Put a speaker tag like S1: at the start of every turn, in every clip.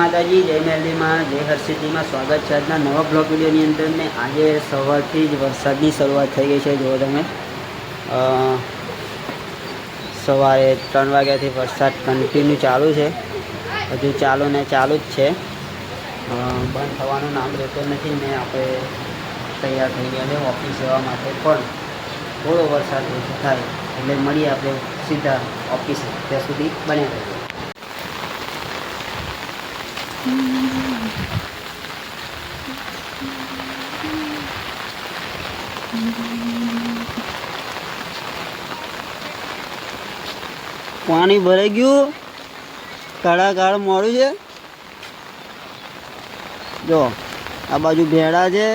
S1: માતાજી, જય મેલડીમાં, જય હરસિદ્ધિમાં સ્વાગત છે આજના નવા બ્લોગ વિડીયોની અંદર. ને આજે સવારથી જ વરસાદની શરૂઆત થઈ ગઈ છે. જુઓ તમે, સવારે 3 વાગ્યાથી વરસાદ કન્ટિન્યુ ચાલુ છે. હજુ ચાલુ ને ચાલુ જ છે, બંધ થવાનું નામ લેતો નથી. ને આપણે તૈયાર થઈ ગયા છે ઓફિસ જવા માટે, પણ થોડો વરસાદ ઓછો થાય એટલે મળીએ આપણે સીધા ઓફિસ. ત્યાં સુધી બન્યા રહેજો. પાણી ભરાઈ ગયું, કાળા મોડું છે. જો આ બાજુ ભેડા છે,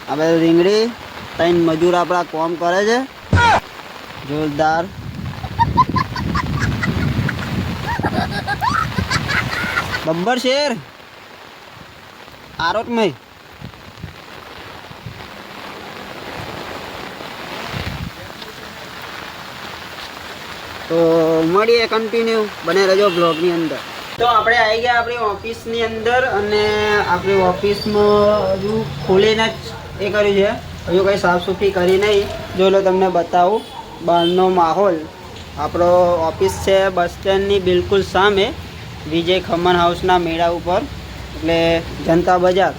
S1: આ બાજુ રીંગણી. 3 મજૂર આપણા કામ કરે છે જોરદાર. બબ્બર શેર આરોટમય. તો મળીએ, કન્ટિન્યુ બને રહેજો બ્લોગની અંદર. તો આપણે આવી ગયા આપણી ઓફિસની અંદર, અને આપણી ઓફિસમાં હજુ ખોલીને જ એ કર્યું છે, હજુ કંઈ સાફ સફાઈ કરી નહીં. જો લો તમને બતાવું બહારનો માહોલ. આપણો ઓફિસ છે બસ સ્ટેન્ડની બિલકુલ સામે, વિજય ખમણ હાઉસના મેળા ઉપર, એટલે જનતા બજાર,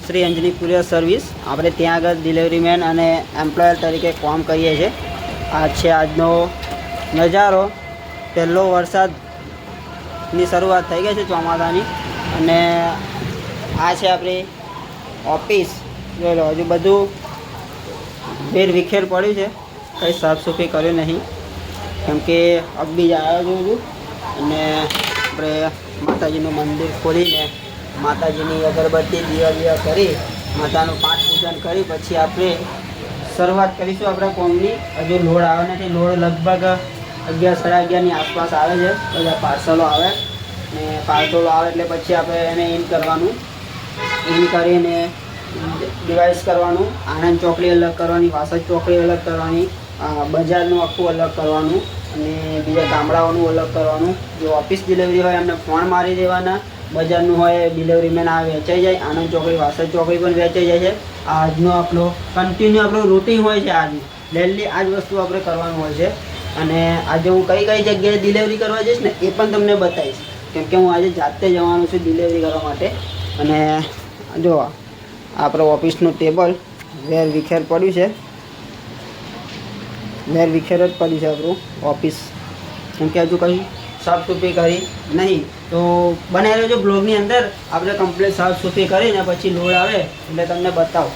S1: શ્રી અંજની કુરિયર સર્વિસ. આપણે ત્યાં આગળ ડિલિવરી મેન અને એમ્પ્લોયર તરીકે કામ કરીએ છીએ. આ છે આજનો નજારો. પહેલો વરસાદની શરૂઆત થઈ ગઈ છે ચોમાસાની, અને આ છે આપણી ઓફિસ. જોઈ લો, હજુ બધું વેર વિખેર પડ્યું છે, કંઈ સાફ સફાઈ કર્યું નહીં, કેમ કે અબી જ આવ્યો છું. અને આપણે માતાજીનું મંદિર ખોલીને માતાજીની અગરબત્તી દીવા કરી, માતાનું પાઠ પૂજન કરી, પછી આપણે શરૂઆત કરીશું આપણા કોમની. હજુ લોડ આવે નથી. લોડ લગભગ 11 સાડા 11ની આસપાસ આવે છે. બધા પાર્સલો આવે, ને પાર્સલો આવે એટલે પછી આપણે એને ઇન કરવાનું. ઇન કરીને ડિવાઇસ કરવાનું. આનંદ ચોકડી અલગ કરવાની, વાસદ ચોકડી અલગ કરવાની, બજારનું આખું અલગ કરવાનું, અને બીજા ગામડાઓનું અલગ કરવાનું. જો ઓફિસ ડિલિવરી હોય એમને ફોન મારી દેવાના. બજારનું હોય ડિલિવરી મેન આ વેચાઈ જાય. આનંદ ચોકડી વાસદ ચોકડી પણ વેચાઈ જાય છે. આજનો આપણો કન્ટિન્યુ આપણો રૂટીન હોય છે. આજનું ડેલી આ જ વસ્તુ આપણે કરવાનું હોય છે. અને આજે હું કઈ જગ્યાએ ડિલિવરી કરવા જઈશ ને એ પણ તમને બતાવીશ, કેમ કે હું આજે જાતે જવાનું છું ડિલિવરી કરવા માટે. અને જો આપણો ઓફિસનું ટેબલ વેર વિખેર પડ્યું છે, વેર વિખેર જ પડ્યું છે આપણું ઓફિસ, કેમ કે હજુ કંઈ સાફ સફાઈ કરી નહીં. તો બનાવી રહેજો બ્લોગની અંદર. આપણે કમ્પ્લીટ સાફ સફાઈ કરીને પછી લોડ આવે એટલે તમને બતાવો.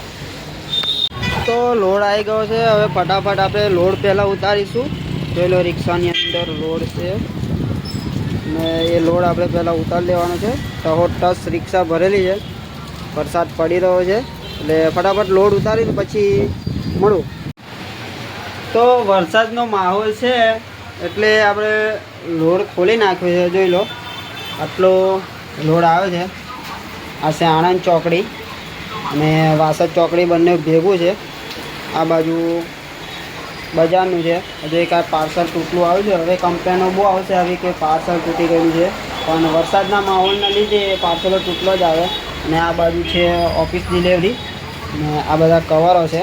S1: તો લોડ આવી ગયો છે. હવે ફટાફટ આપણે લોડ પહેલાં ઉતારીશું. જોઈ લો, રિક્ષાની અંદર લોડ છે, ને એ લોડ આપણે પહેલાં ઉતારી લેવાનો છે. ટસ રિક્ષા ભરેલી છે, વરસાદ પડી રહ્યો છે એટલે ફટાફટ લોડ ઉતારીને પછી મળું. તો વરસાદનો માહોલ છે એટલે આપણે લોડ ખોલી નાખ્યો છે. જોઈ લો, આટલો લોડ આવે છે. આ છે આણંદ ચોકડી અને વાસદ ચોકડી, બંને ભેગું છે. આ બાજુ બજારનું છે. હજુ એક આ પાર્સલ તૂટલું આવ્યું છે. હવે કમ્પ્લેનો બહુ આવશે આવી કે પાર્સલ તૂટી ગયું છે, પણ વરસાદના માહોલના લીધે પાર્સલો તૂટલો જ આવે. અને આ બાજુ છે ઓફિસ ડિલિવરી, અને આ બધા કવરો છે.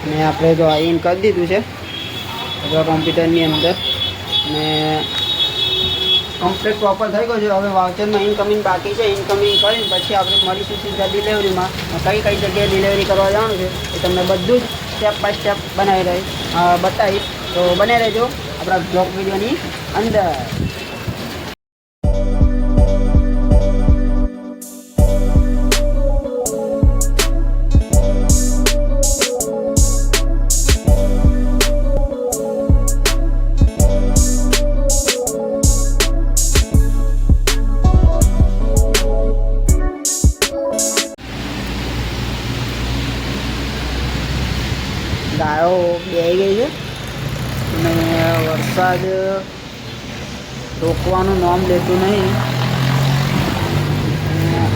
S1: અને આપણે જો ઇન કરી દીધું છે બધા કોમ્પ્યુટરની અંદર, અને કમ્પ્લીટ પ્રોપર થઈ ગયો છે. હવે વાઉચરમાં ઇનકમિંગ બાકી છે. ઇનકમિંગ કરીને પછી આપણે મળીશું સીધા ડિલિવરીમાં. કઈ જગ્યાએ ડિલિવરી કરવા જવાનું છે એ તમને બધું જ સ્ટેપ બાય સ્ટેપ બતાવીશ. તો બને રહેજો આપણા બ્લોગ વિડીયોની અંદર. ગાયો બેસી ગઈ છે, અને વરસાદ રોકવાનું નામ લેતું નહીં.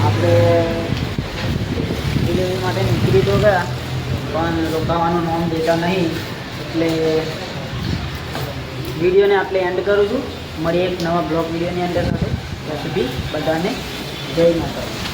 S1: આપણે ડિલિવરી માટે નીકળી તો ગયા, પણ રોકાવાનું નામ દેતા નહીં. એટલે વિડીયોને આટલે એન્ડ કરું છું. મળીએ એક નવા બ્લોગ વિડીયોની અંદર સાથે. ત્યાં સુધી બધાને જય માતાજી.